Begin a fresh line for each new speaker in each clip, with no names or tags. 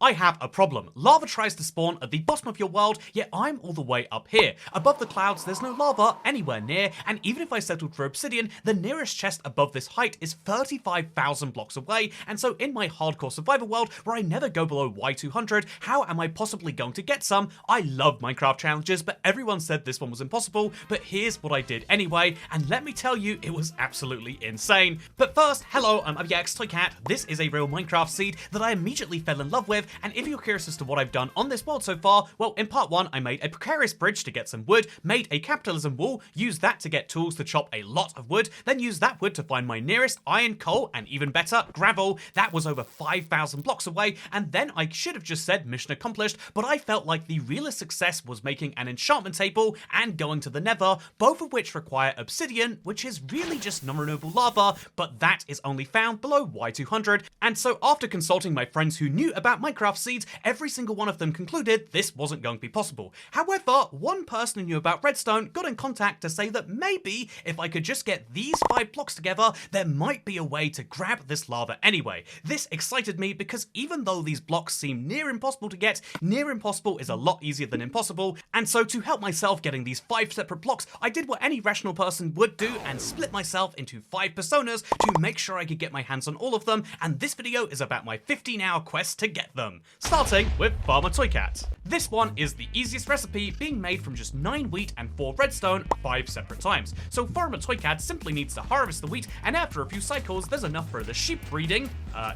I have a problem. Lava tries to spawn at the bottom of your world, yet I'm all the way up here. Above the clouds, there's no lava anywhere near, and even if I settled for obsidian, the nearest chest above this height is 35,000 blocks away, and so in my hardcore survival world, where I never go below Y200, how am I possibly going to get some? I love Minecraft challenges, but everyone said this one was impossible, but here's what I did anyway, and let me tell you, it was absolutely insane. But first, hello, I'm Toycat. This is a real Minecraft seed that I immediately fell in love with, and if you're curious as to what I've done on this world so far, well, in part 1, I made a precarious bridge to get some wood, made a capitalism wall, used that to get tools to chop a lot of wood, then used that wood to find my nearest iron, coal, and even better, gravel. That was over 5,000 blocks away, and then I should have just said mission accomplished, but I felt like the realest success was making an enchantment table and going to the nether, both of which require obsidian, which is really just non-renewable lava, but that is only found below Y200, and so after consulting my friends who knew about Minecraft seeds, every single one of them concluded this wasn't going to be possible. However, one person who knew about Redstone got in contact to say that maybe if I could just get these 5 blocks together, there might be a way to grab this lava anyway. This excited me because even though these blocks seem near impossible to get, near impossible is a lot easier than impossible, and so to help myself getting these 5 separate blocks, I did what any rational person would do and split myself into 5 personas to make sure I could get my hands on all of them, and this video is about my 15-hour quest to get them. Starting with Farmer Toycat. This one is the easiest recipe, being made from just 9 wheat and 4 redstone 5 separate times. So Farmer Toycat simply needs to harvest the wheat, and after a few cycles there's enough for the sheep breeding,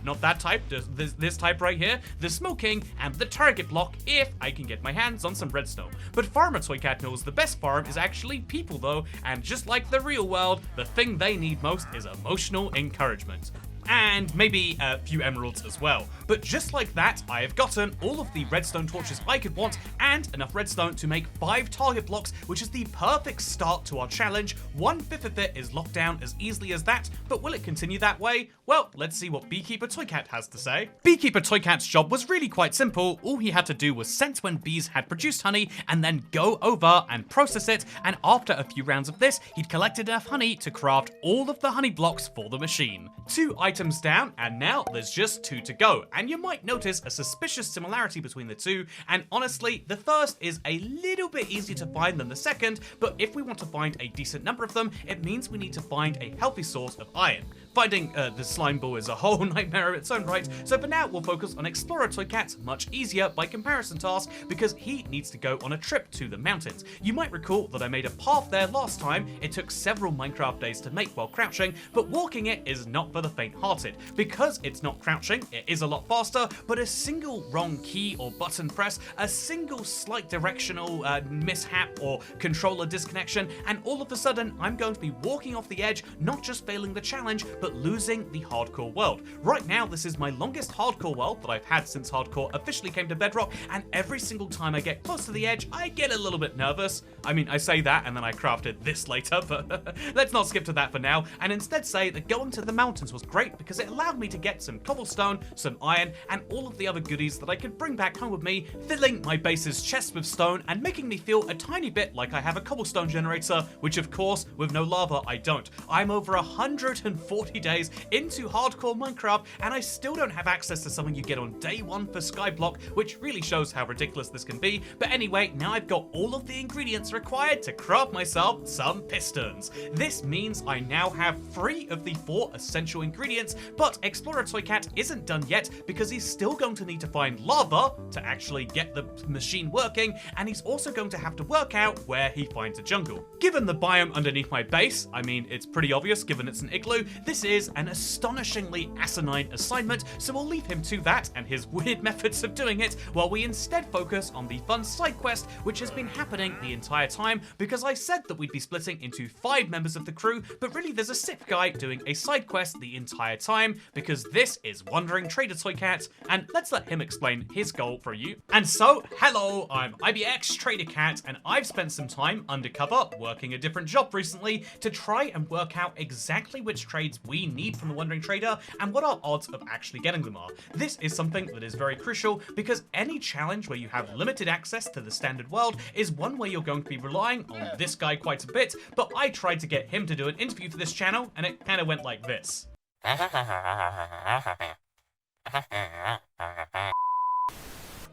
not that type, just this type right here, the smoking, and the target block if I can get my hands on some redstone. But Farmer Toycat knows the best farm is actually people though, and just like the real world, the thing they need most is emotional encouragement. And maybe a few emeralds as well. But just like that, I have gotten all of the redstone torches I could want and enough redstone to make 5 target blocks, which is the perfect start to our challenge. 1/5 of it is locked down as easily as that, but will it continue that way? Well, let's see what Beekeper Toycat has to say. Beekeper Toycat's job was really quite simple. All he had to do was sense when bees had produced honey and then go over and process it, and after a few rounds of this, he'd collected enough honey to craft all of the honey blocks for the machine. 2 items down, and now there's just 2 to go, and you might notice a suspicious similarity between the 2, and honestly, the first is a little bit easier to find than the second, but if we want to find a decent number of them, it means we need to find a healthy source of iron. Finding the slime ball is a whole nightmare of its own right, so for now we'll focus on Explorer Toycat, much easier by comparison task, because he needs to go on a trip to the mountains. You might recall that I made a path there last time. It took several Minecraft days to make while crouching, but walking it is not for the faint-hearted. Because it's not crouching, it is a lot faster, but a single wrong key or button press, a single slight directional mishap or controller disconnection, and all of a sudden I'm going to be walking off the edge, not just failing the challenge, but losing the hardcore world. Right now, this is my longest hardcore world that I've had since hardcore officially came to Bedrock, and every single time I get close to the edge, I get a little bit nervous. I mean, I say that and then I crafted this later, but let's not skip to that for now, and instead say that going to the mountains was great because it allowed me to get some cobblestone, some iron, and all of the other goodies that I could bring back home with me, filling my base's chest with stone and making me feel a tiny bit like I have a cobblestone generator, which of course, with no lava, I don't. I'm over 140 days into hardcore Minecraft, and I still don't have access to something you get on day 1 for Skyblock, which really shows how ridiculous this can be. But anyway, now I've got all of the ingredients required to craft myself some pistons. This means I now have 3 of the 4 essential ingredients, but Explorer Toycat isn't done yet because he's still going to need to find lava to actually get the machine working, and he's also going to have to work out where he finds a jungle. Given the biome underneath my base, I mean, it's pretty obvious given it's an igloo, this is an astonishingly asinine assignment, so we'll leave him to that and his weird methods of doing it, while we instead focus on the fun side quest which has been happening the entire time, because I said that we'd be splitting into 5 members of the crew, but really there's a 6th guy doing a side quest the entire time, because this is Wandering Trader Toycat, and let's let him explain his goal for you. And so, hello, I'm IBX Trader Cat, and I've spent some time undercover working a different job recently to try and work out exactly which trades we need from the Wandering Trader and what our odds of actually getting them are. This is something that is very crucial because any challenge where you have limited access to the standard world is one where you're going to be relying on this guy quite a bit, but I tried to get him to do an interview for this channel and it kind of went like this.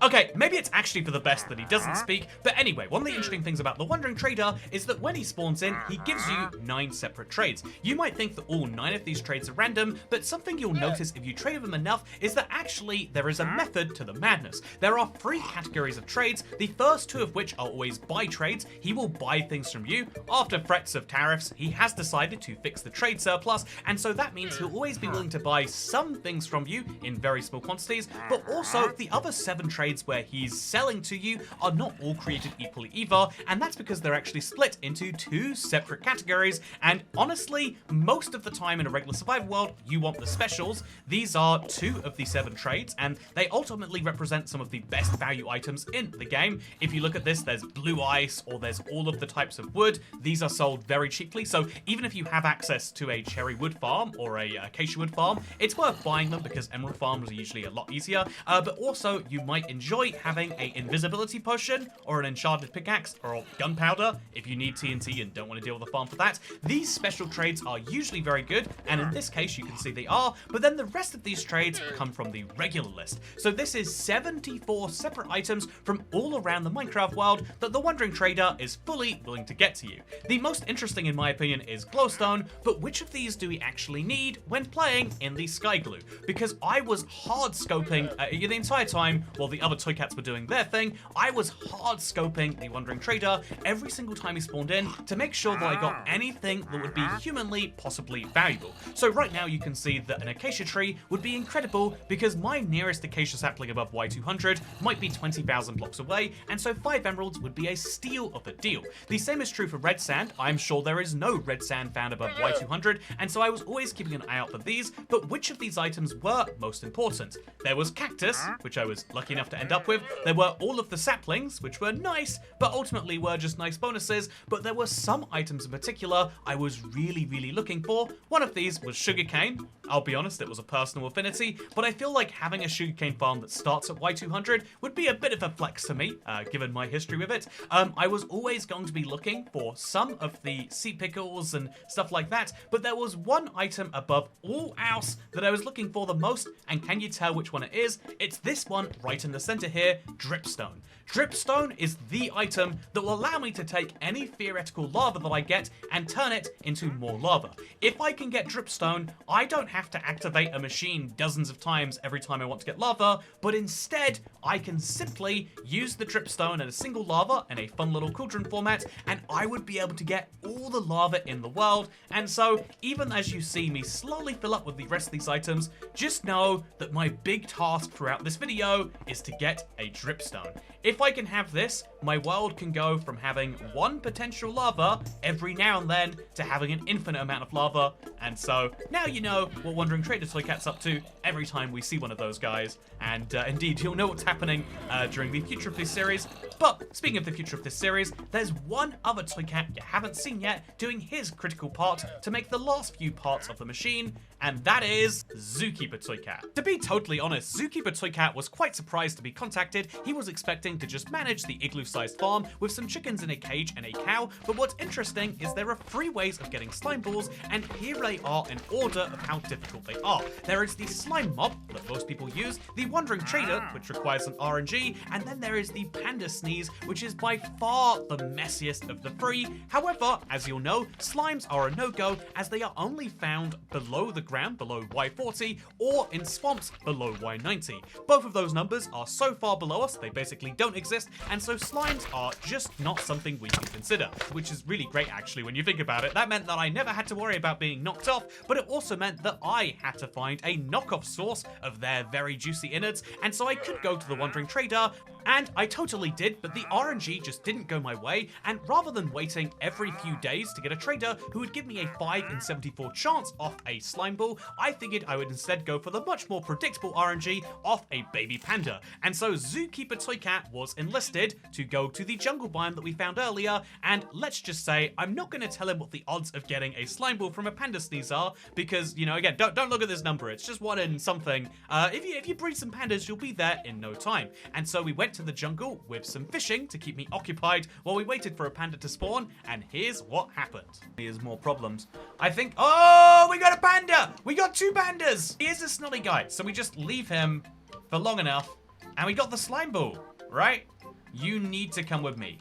Okay, maybe it's actually for the best that he doesn't speak, but anyway, one of the interesting things about the Wandering Trader is that when he spawns in, he gives you 9 separate trades. You might think that all 9 of these trades are random, but something you'll notice if you trade with him enough is that actually there is a method to the madness. There are 3 categories of trades, the first 2 of which are always buy trades. He will buy things from you. After threats of tariffs, he has decided to fix the trade surplus, and so that means he'll always be willing to buy some things from you in very small quantities, but also the other 7 trades where he's selling to you are not all created equally either, and that's because they're actually split into 2 separate categories, and honestly, most of the time in a regular survival world, you want the specials. These are 2 of the 7 trades, and they ultimately represent some of the best value items in the game. If you look at this, there's blue ice, or there's all of the types of wood. These are sold very cheaply, so even if you have access to a cherry wood farm or a acacia wood farm, it's worth buying them because emerald farms are usually a lot easier, but also you might enjoy having a invisibility potion or an enchanted pickaxe or gunpowder if you need TNT and don't want to deal with the farm for that. These special trades are usually very good, and in this case you can see they are, but then the rest of these trades come from the regular list. So this is 74 separate items from all around the Minecraft world that the Wandering Trader is fully willing to get to you. The most interesting in my opinion is glowstone, but which of these do we actually need when playing in the sky glue? Because I was hard scoping the entire time while the other Toycats were doing their thing, I was hard scoping the Wandering Trader every single time he spawned in to make sure that I got anything that would be humanly possibly valuable. So right now you can see that an acacia tree would be incredible because my nearest acacia sapling above Y200 might be 20,000 blocks away, and so 5 emeralds would be a steal of a deal. The same is true for red sand. I'm sure there is no red sand found above Y200, and so I was always keeping an eye out for these, but which of these items were most important? There was cactus, which I was lucky enough to end up with. There were all of the saplings, which were nice, but ultimately were just nice bonuses, but there were some items in particular I was really looking for. One of these was sugarcane. I'll be honest, it was a personal affinity, but I feel like having a sugarcane farm that starts at Y200 would be a bit of a flex to me, given my history with it. I was always going to be looking for some of the sea pickles and stuff like that, but there was one item above all else that I was looking for the most, and can you tell which one it is? It's this one right in the center here, dripstone. Dripstone is the item that will allow me to take any theoretical lava that I get and turn it into more lava. If I can get dripstone, I don't have to activate a machine dozens of times every time I want to get lava, but instead I can simply use the dripstone and a single lava in a fun little cauldron format, and I would be able to get all the lava in the world. And so even as you see me slowly fill up with the rest of these items, just know that my big task throughout this video is to get a dripstone. If I can have this, my world can go from having 1 potential lava every now and then to having an infinite amount of lava, and so now you know what Wandering Trader Toycat's up to every time we see one of those guys, and indeed you'll know what's happening during the future of this series. But speaking of the future of this series, there's one other Toycat you haven't seen yet doing his critical part to make the last few parts of the machine, and that is Zookeeper Toycat. To be totally honest, Zookeeper Toycat was quite surprised to be contacted. He was expecting to just manage the igloo-sized farm with some chickens in a cage and a cow, but what's interesting is there are 3 ways of getting slime balls, and here they are in order of how difficult they are. There is the slime mob that most people use, the Wandering Trader, which requires an RNG, and then there is the panda sneeze, which is by far the messiest of the 3. However, as you'll know, slimes are a no-go as they are only found below the ground, below Y40, or in swamps below Y90. Both of those numbers are so far below us, they basically don't exist, and so slimes are just not something we can consider, which is really great actually when you think about it. That meant that I never had to worry about being knocked off, but it also meant that I had to find a knockoff source of their very juicy innards, and so I could go to the Wandering Trader, and I totally did, but the RNG just didn't go my way, and rather than waiting every few days to get a trader who would give me a 5 in 74 chance off a slime ball, I figured I would instead go for the much more predictable RNG off a baby panda. And so Zookeeper Toycat was enlisted to go to the jungle biome that we found earlier, and let's just say I'm not going to tell him what the odds of getting a slime ball from a panda sneeze are, because, you know, again, don't look at this number, it's just 1 in something. If you breed some pandas, you'll be there in no time. And so we went to the jungle with some fishing to keep me occupied while we waited for a panda to spawn, and here's what happened. Here's more problems. I think, oh, we got a panda! We got 2 pandas! He is a snotty guy, so we just leave him for long enough, And we got the slime ball, right? You need to come with me.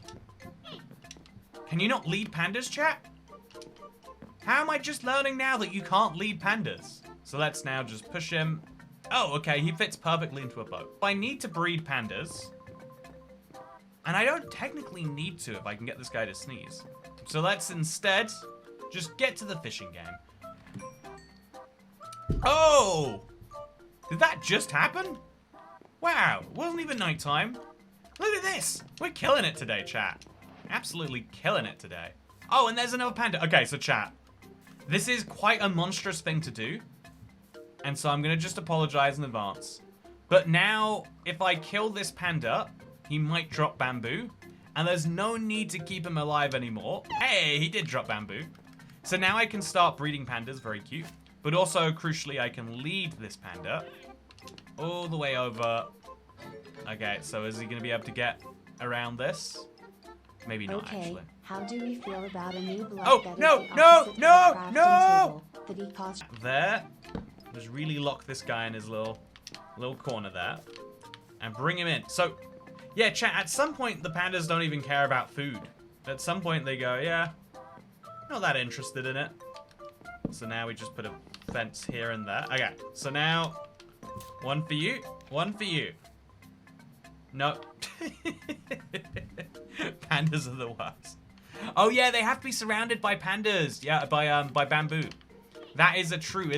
Can you not lead pandas, chat? How am I just learning now that you can't lead pandas? So let's now just push him. Oh, okay, he fits perfectly into a boat. I need to breed pandas. And I don't technically need to if I can get this guy to sneeze. So let's instead just get to the fishing game. Oh! Did that just happen? Wow, it wasn't even nighttime. Look at this. We're killing it today, chat. Absolutely killing it today. Oh, and there's another panda. Okay, so chat. This is quite a monstrous thing to do. And so I'm going to just apologize in advance. But now, if I kill this panda, he might drop bamboo. And there's no need to keep him alive anymore. Hey, he did drop bamboo. So now I can start breeding pandas. Very cute. But also, crucially, I can lead this panda all the way over. Okay, so is he going to be able to get around this? Maybe not, actually.
How do we feel about a new block
Oh, There. Just really lock this guy in his little corner there. And bring him in. So, yeah, chat, at some point, the pandas don't even care about food. At some point, they go, yeah, not that interested in it. So now we just put a fence here and there. Okay, so now, one for you, one for you. No. Pandas are the worst. Oh yeah, they have to be surrounded by pandas. Yeah, by bamboo. That is a true,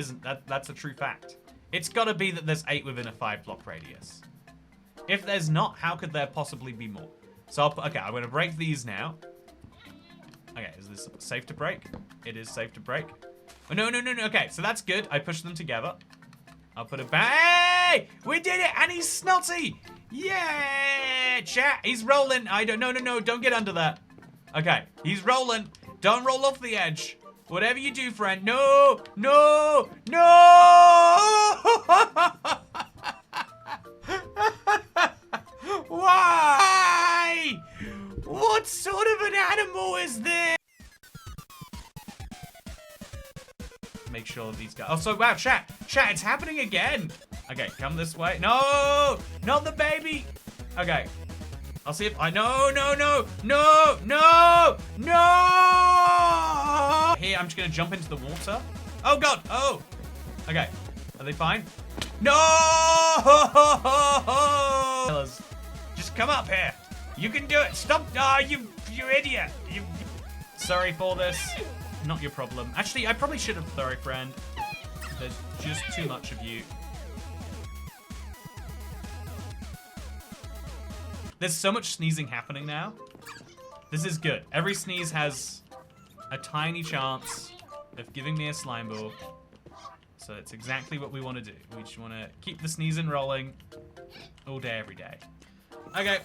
that's a true fact. It's gotta be that there's 8 within a 5-block radius. If there's not, how could there possibly be more? So, okay, I'm gonna break these now. Okay, is this safe to break? It is safe to break. Oh, no. Okay, so that's good. I pushed them together. I'll put it back. Hey! We did it! And he's snotty! Yeah! Chat, he's rolling. No, don't get under that. Okay, he's rolling. Don't roll off the edge. Whatever you do, friend. No! Why? What sort of an animal is this? Make sure these guys. Oh, so wow, chat, it's happening again. Okay, come this way. No, not the baby. Okay, I'll see if I. No. Here, I'm just gonna jump into the water. Oh God. Oh. Okay. Are they fine? No. Just come up here. You can do it. Stop. Ah, you idiot. Sorry for this. Not your problem. Actually, I probably should have, sorry, friend. There's just too much of you. There's so much sneezing happening now. This is good. Every sneeze has a tiny chance of giving me a slime ball. So it's exactly what we want to do. We just want to keep the sneezing rolling all day, every day. Okay.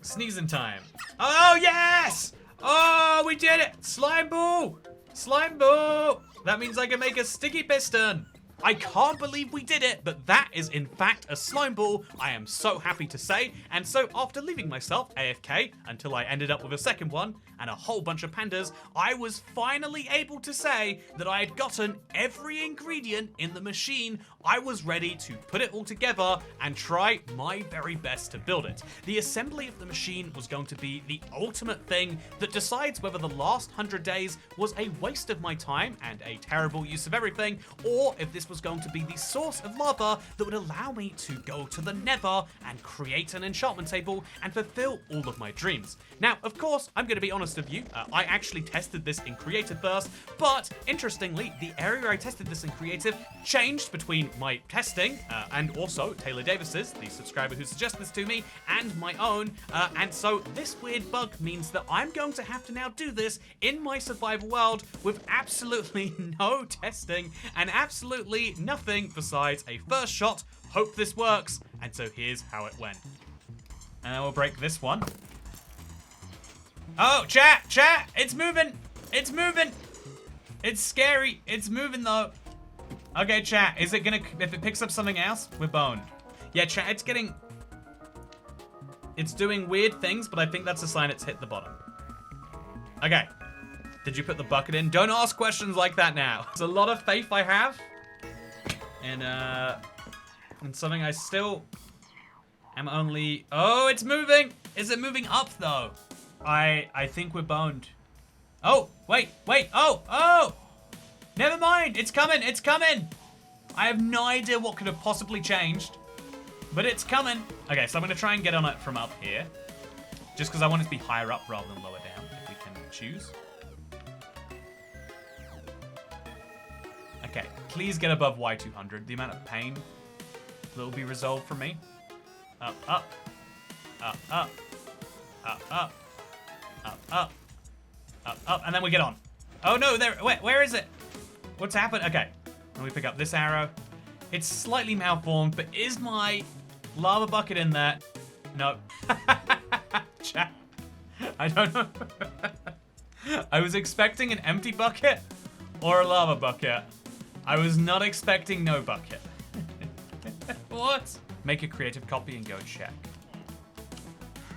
Sneezing time. Oh, yes! Oh, we did it! Slime ball! Slime ball! That means I can make a sticky piston. I can't believe we did it, but that is in fact a slime ball, I am so happy to say. And so after leaving myself AFK until I ended up with a second one and a whole bunch of pandas, I was finally able to say that I had gotten every ingredient in the machine. I was ready to put it all together and try my very best to build it. The assembly of the machine was going to be the ultimate thing that decides whether the last 100 days was a waste of my time and a terrible use of everything, or if this was going to be the source of lava that would allow me to go to the nether and create an enchantment table and fulfill all of my dreams. Now, of course, I'm going to be honest with you, I actually tested this in creative first, but interestingly, the area I tested this in creative changed between my testing and also Taylor Davis's, the subscriber who suggested this to me, and my own, and so this weird bug means that I'm going to have to now do this in my survival world with absolutely no testing and absolutely nothing besides a first shot. Hope this works. And so here's how it went. And we'll break this one. Oh, chat, it's moving. It's moving. It's scary. It's moving though. Okay, chat, is it gonna, if it picks up something else, we're boned. Yeah, chat, it's doing weird things, but I think that's a sign it's hit the bottom. Okay. Did you put the bucket in? Don't ask questions like that now. It's a lot of faith I have in something I still I'm only... Oh, it's moving! Is it moving up, though? I think we're boned. Oh, wait. Oh! Never mind, it's coming! I have no idea what could have possibly changed, but it's coming. Okay, so I'm gonna try and get on it from up here, just because I want it to be higher up rather than lower down, if we can choose. Okay, please get above Y200. The amount of pain that will be resolved for me. Up, up, up, up, up, up, up, up, up, up, and then we get on. Oh no, there, where is it? What's happened? Okay, and we pick up this arrow. It's slightly malformed, but is my lava bucket in there? No. Chat. I don't know. I was expecting an empty bucket or a lava bucket. I was not expecting no bucket. What? Make a creative copy and go check.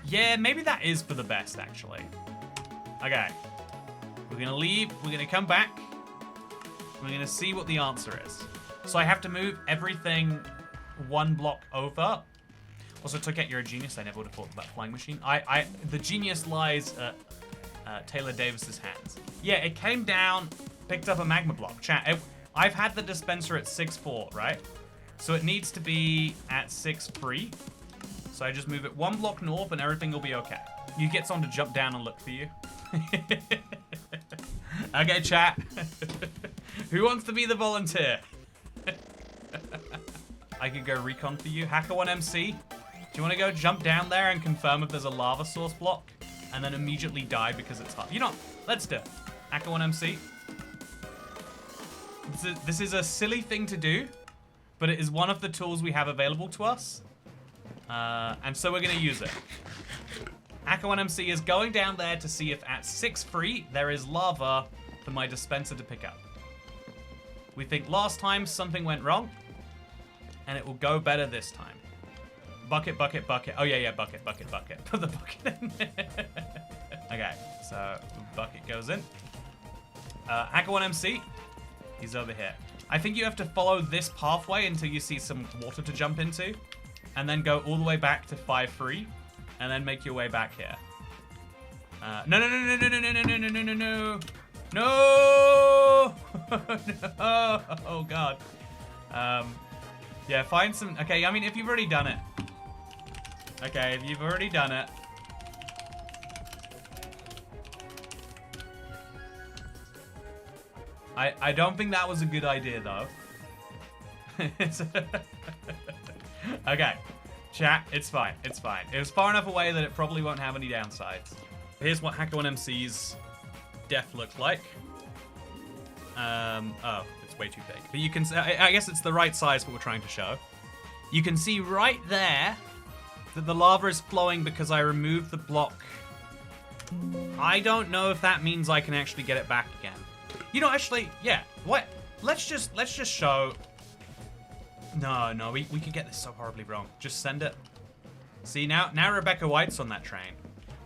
Yeah, maybe that is for the best, actually. Okay. We're gonna leave, we're gonna come back. We're gonna see what the answer is. So I have to move everything one block over. Also, Toycat, you're a genius. I never would have thought of that flying machine. The genius lies at Taylor Davis's hands. Yeah, it came down, picked up a magma block. Chat, I've had the dispenser at 6.4, right? So it needs to be at 6.3. So I just move it one block north and everything will be okay. You get someone to jump down and look for you. Okay, chat. Who wants to be the volunteer? I could go recon for you. Hacker1MC, do you want to go jump down there and confirm if there's a lava source block? And then immediately die because it's hard. You know, let's do it. Hacker1MC. This is a silly thing to do, but it is one of the tools we have available to us. And so we're going to use it. Hacker1MC is going down there to see if at 6.3 there is lava for my dispenser to pick up. We think last time something went wrong, and it will go better this time. Bucket, bucket, bucket. Oh yeah, bucket, bucket, bucket. Put the bucket in there. Okay, so bucket goes in. Hacker1MC, he's over here. I think you have to follow this pathway until you see some water to jump into, and then go all the way back to 5.3, and then make your way back here. No. No! No! Oh god. Yeah, find some... Okay, I mean, if you've already done it. Okay, if you've already done it. I don't think that was a good idea, though. Okay. Chat, it's fine. It's fine. It was far enough away that it probably won't have any downsides. Here's what Hacker1MC's death looked like. Oh, it's way too big. But you can, I guess it's the right size for what we're trying to show. You can see right there that the lava is flowing because I removed the block. I don't know if that means I can actually get it back again. You know, actually, yeah. What? Let's just show. No, we could get this so horribly wrong. Just send it. See, now Rebecca White's on that train.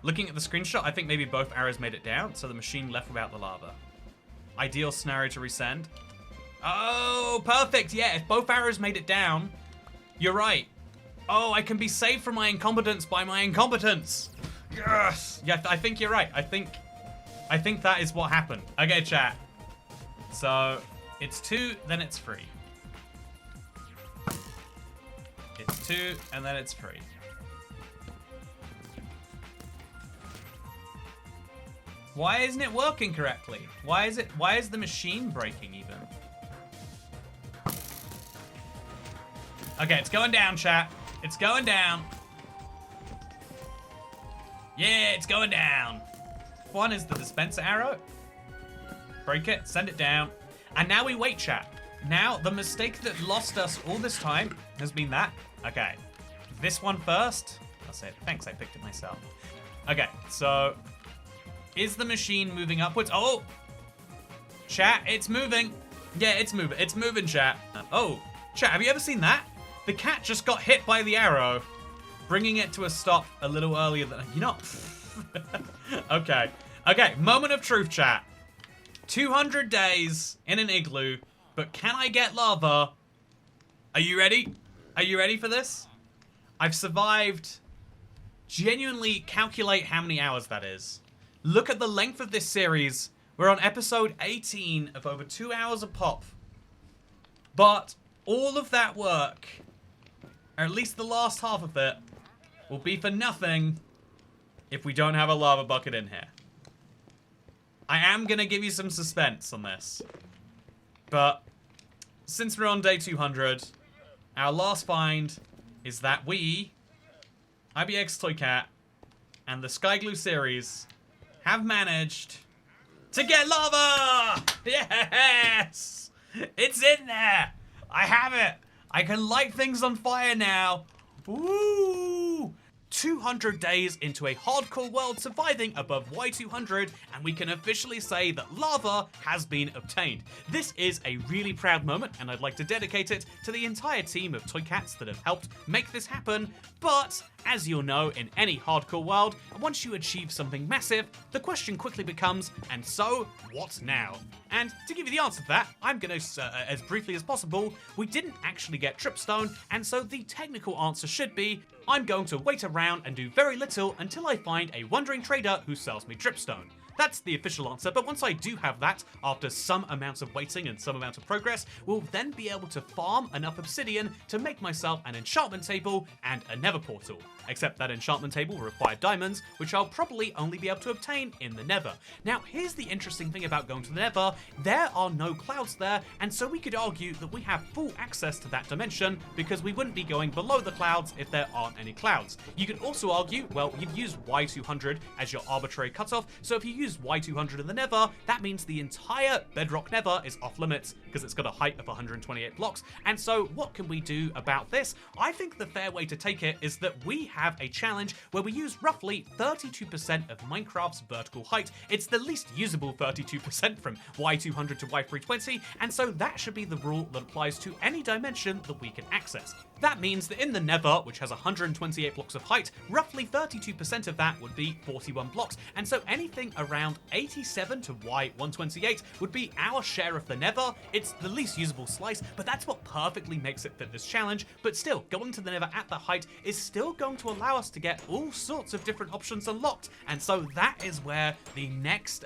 Looking at the screenshot, I think maybe both arrows made it down, so the machine left without the lava. Ideal scenario to resend. Oh, perfect. Yeah, if both arrows made it down, you're right. Oh, I can be saved from my incompetence by my incompetence. Yes. Yeah, I think you're right. I think that is what happened. Okay, chat. So it's 2, then it's 3. It's 2, and then it's 3. Why isn't it working correctly? Why is the machine breaking even? Okay, it's going down, chat. It's going down. Yeah, it's going down. One is the dispenser arrow. Break it, send it down. And now we wait, chat. Now, the mistake that lost us all this time has been that. Okay, this one first. I'll say, thanks, I picked it myself. Okay, so is the machine moving upwards? Oh, chat, it's moving. Yeah, it's moving. It's moving, chat. Oh, chat, have you ever seen that? The cat just got hit by the arrow, bringing it to a stop a little earlier than, you know. Okay, moment of truth, chat. 200 days in an igloo, but can I get lava? Are you ready? Are you ready for this? I've survived. Genuinely calculate how many hours that is. Look at the length of this series. We're on episode 18 of over 2 hours a pop. But all of that work, or at least the last half of it, will be for nothing if we don't have a lava bucket in here. I am going to give you some suspense on this. But since we're on day 200, our last find is that we, IBX Toycat, and the Skyglue series have managed to get lava! Yes! It's in there! I have it! I can light things on fire now! Woo! 200 days into a hardcore world surviving above Y200, and we can officially say that lava has been obtained. This is a really proud moment, and I'd like to dedicate it to the entire team of Toycats that have helped make this happen. But as you'll know, in any hardcore world, once you achieve something massive, the question quickly becomes, and so, what now? And to give you the answer to that, I'm going to, as briefly as possible, we didn't actually get Tripstone, and so the technical answer should be, I'm going to wait around and do very little until I find a wandering trader who sells me Tripstone. That's the official answer, but once I do have that, after some amounts of waiting and some amount of progress, we'll then be able to farm enough obsidian to make myself an enchantment table and a nether portal. Except that enchantment table will require diamonds, which I'll probably only be able to obtain in the nether. Now, here's the interesting thing about going to the nether. There are no clouds there, and so we could argue that we have full access to that dimension because we wouldn't be going below the clouds if there aren't any clouds. You could also argue, well, you've used Y200 as your arbitrary cutoff, so if you use Y200 in the nether, that means the entire Bedrock nether is off limits because it's got a height of 128 blocks. And so what can we do about this? I think the fair way to take it is that we have a challenge where we use roughly 32% of Minecraft's vertical height. It's the least usable 32% from Y200 to Y320, and so that should be the rule that applies to any dimension that we can access. That means that in the nether, which has 128 blocks of height, roughly 32% of that would be 41 blocks, and so anything around 87 to Y128 would be our share of the nether. It's the least usable slice, but that's what perfectly makes it fit this challenge. But still, going to the nether at that height is still going to allow us to get all sorts of different options unlocked, and so that is where the next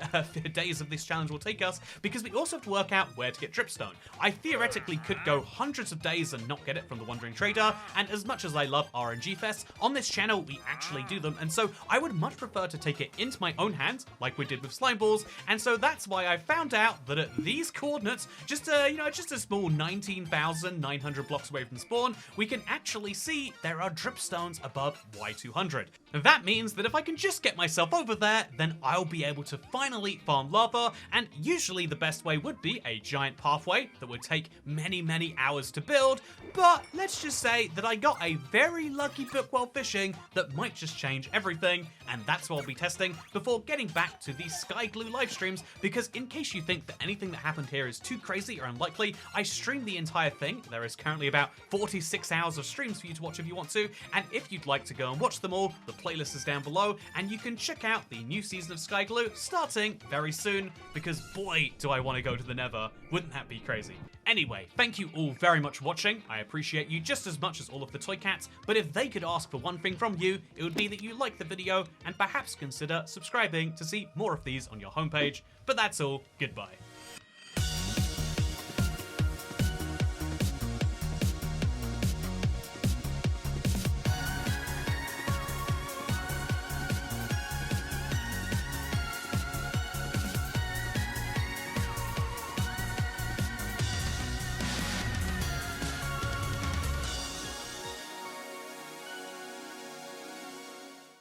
days of this challenge will take us, because we also have to work out where to get Dripstone. I theoretically could go hundreds of days and not get it from the Wandering Trader, and as much as I love RNG fests, on this channel we actually do them, and so I would much prefer to take it into my own hands, like we did with slime balls, and so that's why I found out that at these coordinates, just a small 19,900 blocks away from spawn, we can actually see there are dripstones above Y200. That means that if I can just get myself over there, then I'll be able to finally farm lava, and usually the best way would be a giant pathway that would take many hours to build, but let's just say that I got a very lucky book while fishing that might just change everything, and that's what I'll be testing before getting back to the Skyglue live streams, because in case you think that anything that happened here is too crazy or unlikely, I streamed the entire thing. There is currently about 46 hours of streams for you to watch if you want to, and if you'd like to go and watch them all, the playlist is down below, and you can check out the new season of Skyglue starting very soon, because boy, do I want to go to the nether. Wouldn't that be crazy? Anyway, thank you all very much for watching. I appreciate you just as much as all of the Toycats, but if they could ask for one thing from you, it would be that you like the video and perhaps consider subscribing to see more of these on your homepage. But that's all, goodbye.